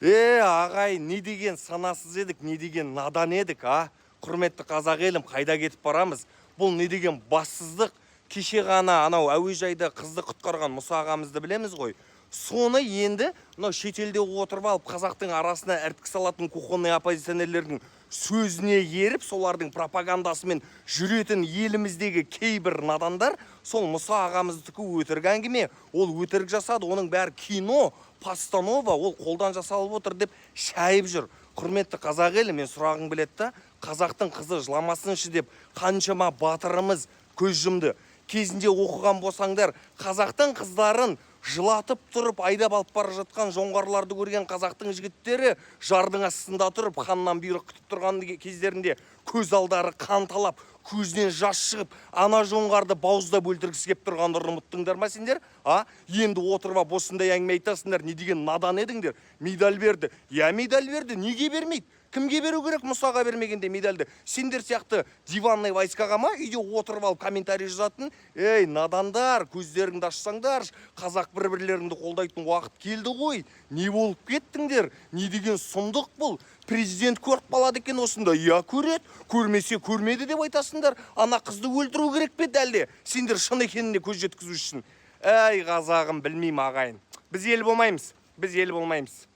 Ағай, не деген санасыз едік, не деген надан едік, а? Құрметті қазақ елім, қайда кетіп барамыз? Бұл не деген бассыздық? Кеше ғана анау әуежайда қызды құтқарған Мұса ағамызды білеміз ғой. Соны енді шетелде отырып алып қазақтың арасына ірткі салатын кухонный оппозиционерлердің сөзіне еріп, солардың пропагандасымен жүретін еліміздегі кейбір надандар сол Мұса ағамыздікі өтірік әңгіме, ол өтірік жасады, оның бәрі кино, постанова, ол қолдан жасалып отыр деп шайып жүр. Құрметті қазақ елі, мен сұрағың біледі да, қазақтың қызы жыламасыншы деп қаншама батырымыз көз жұмды. Кезінде оқыған болсаңдар, қазақтың қыздарын жылатып тұрып айдап алып бара жатқан жоңғарларды көрген қазақтың жігіттері жардың астында тұрып ханнан бұйрық күтіп тұрған кездерінде көз алдары қанталап, көзден жас шығып, ана жоңғарды бауыздап өлтіргісі кеп тұрғандарын ұмыттыңдар ма сендер? Енді отырып алып осындай әңгіме айтасыңдар, не деген надан едіңдер? Медаль берді. Медаль берді. Неге бермейді? Кімге беру керек? Мұсаға бермегенде медальді. Сендер сияқты диванный войскаға ма үйде отырып алып комментарий жазатын? Ей, надандар, көздеріңді ашсаңдар, қазақ бір-бірлеріңді қолдайтын уақыт келді ғой. Не болып кеттіңдер? Не деген сұмдық бұл? Президент көріп қалады екен осында. Көреді, көрмесе көрмеді деп айтасыңдар. Ана қызды өлтіру керек пе әлде? Сендер шын екеніне көз жеткізу үшін. Ей, қазағым, білмеймін ағайын. Біз ел болмаймыз.